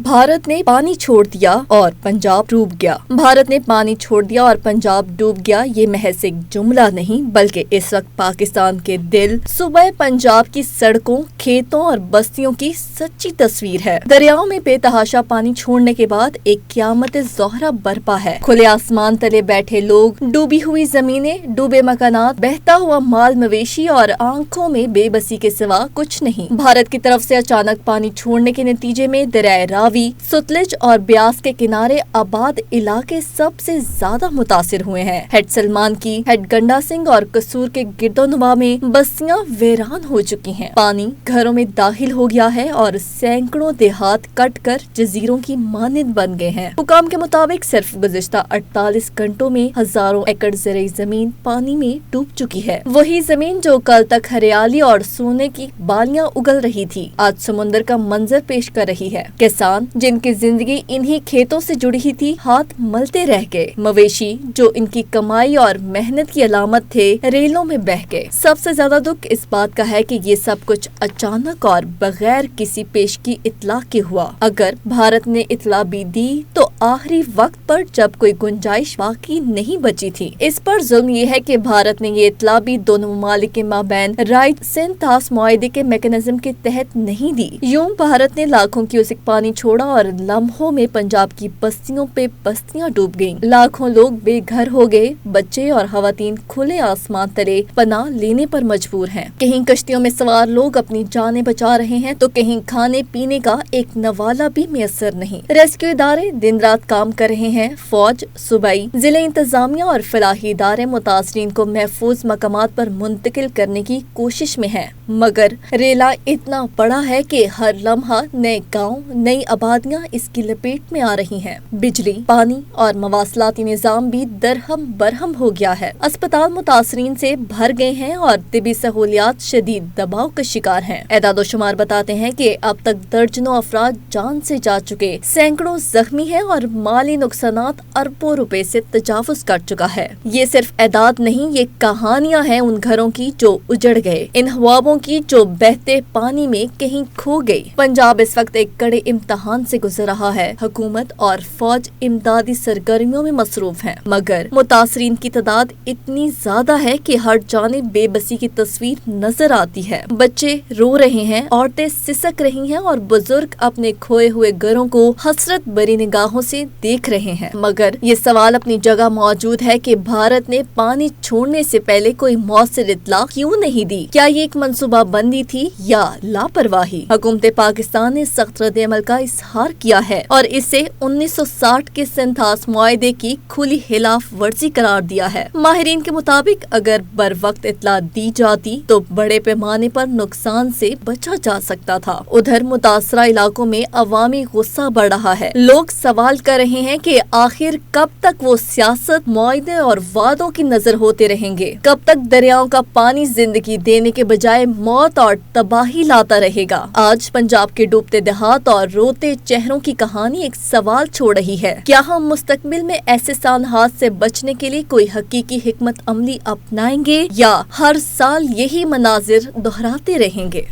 भारत ने पानी छोड़ दिया और पंजाब डूब गया। भारत ने पानी छोड़ दिया और पंजाब डूब गया, ये महज एक जुमला नहीं बल्कि इस वक्त पाकिस्तान के दिल सूबे पंजाब की सड़कों, खेतों और बस्तियों की सच्ची तस्वीर है। दरियाओं में बेतहाशा पानी छोड़ने के बाद एक क़यामत ज़ोहरा बरपा है। खुले आसमान तले बैठे लोग, डूबी हुई जमीनें, डूबे मकानात, बहता हुआ माल मवेशी और आंखों में बेबसी के सिवा कुछ नहीं। भारत की तरफ से अचानक पानी छोड़ने के नतीजे में दरियाए रावी, सतलुज और ब्यास के किनारे आबाद इलाके सबसे ज्यादा मुतासिर हुए हैं। हेड सलमान की, हेड गंडा सिंह और कसूर के गिरदोनुमा में बस्तियां वीरान हो चुकी हैं। पानी घरों में दाखिल हो गया है और सैकड़ों देहात कट कर जजीरों की मानद बन गए हैं। हुकाम के मुताबिक सिर्फ गुज़िश्ता 48 घंटों में हजारों एकड़ ज़राई जमीन पानी में डूब चुकी है। वही जमीन जो कल तक हरियाली और सोने की बालियां उगल रही थी, आज समुद्र का मंजर पेश कर रही है। किसान जिनकी जिंदगी इन्हीं खेतों से जुड़ी थी, हाथ मलते रह गए। मवेशी जो इनकी कमाई और मेहनत की अलामत थे, रेलों में बह गए। सबसे ज्यादा दुख इस बात का है कि ये सब कुछ अचानक और बगैर किसी पेश की इत्तला के हुआ। अगर भारत ने इत्तला भी दी तो आखिरी वक्त पर, जब कोई गुंजाइश बाकी नहीं बची थी। इस पर जुल्म ये है कि भारत ने ये इत्तला भी दोनों ममालिक के माबैन राइट सिंथास मुआहदे के मैकेनिज्म के तहत नहीं दी। यूं भारत ने लाखों क्यूसेक पानी छोड़ा और लम्हों में पंजाब की बस्तियों पे बस्तियां डूब गईं। लाखों लोग बेघर हो गए। बच्चे और खवातीन खुले आसमान तले पनाह लेने पर मजबूर हैं। कहीं कश्तियों में सवार लोग अपनी जानें बचा रहे हैं तो कहीं खाने पीने का एक नवाला भी मैसर नहीं। रेस्क्यू इदारे दिन रात काम कर रहे हैं। फौज, सूबाई, जिले इंतजामिया और फलाही इदारे मुतासरीन को महफूज मकामात पर मुंतकिल करने की कोशिश में है, मगर रेला इतना बड़ा है कि हर लम्हा नए गाँव, नई आबादियां इसकी लपेट में आ रही हैं। बिजली, पानी और मवासलाती निजाम भी दरहम बरहम हो गया है। अस्पताल मुतासरीन से भर गए हैं और तिबी सहूलियात शदीद दबाव का शिकार हैं। एदादो शुमार बताते हैं कि अब तक दर्जनों अफराद जान से जा चुके, सैकड़ों जख्मी हैं और माली नुकसानात अरबों रुपए से तजावुज कर चुका है। ये सिर्फ एदाद नहीं, ये कहानियां हैं उन घरों की जो उजड़ गए, इन हवाबों की जो बहते पानी में कहीं खो गई। पंजाब इस वक्त एक कड़े इम्तिहान से गुजर रहा है। हुकूमत और फौज इमदादी सरगर्मियों में मसरूफ हैं, मगर मुतासरीन की तादाद इतनी ज्यादा है कि हर जानिब बेबसी की तस्वीर नजर आती है। बच्चे रो रहे हैं, औरतें सिसक रही हैं और बुजुर्ग अपने खोए हुए घरों को हसरत भरी निगाहों से देख रहे हैं। मगर ये सवाल अपनी जगह मौजूद है कि भारत ने पानी छोड़ने से पहले कोई मौसर इत्तला क्यों नहीं दी? क्या ये एक मंसूबा बंदी थी या लापरवाही? हुकूमत पाकिस्तान ने सख्त रद्द-ए-अमल का इजहार किया है और इसे 1960 के सिंथास मुआहदे की खुली खिलाफ वर्जी करार दिया है। माहिरीन के मुताबिक अगर बर वक्त इत्तला दी जाती तो बड़े पैमाने पर नुकसान से बचा जा सकता था। उधर मुतासरा इलाकों में अवामी गुस्सा बढ़ रहा है। लोग सवाल कर रहे हैं कि आखिर कब तक वो सियासत, मुआहदे और वादों की नजर होते रहेंगे? कब तक दरियाओं का पानी जिंदगी देने के बजाय मौत और तबाही लाता रहेगा? आज पंजाब के डूबते देहात और रोते चेहरों की कहानी एक सवाल छोड़ रही है। क्या हम मुस्तकबिल में ऐसे सानहात से बचने के लिए कोई हकीकी हिकमत अमली अपनाएंगे या हर साल यही मनाजिर दोहराते रहेंगे?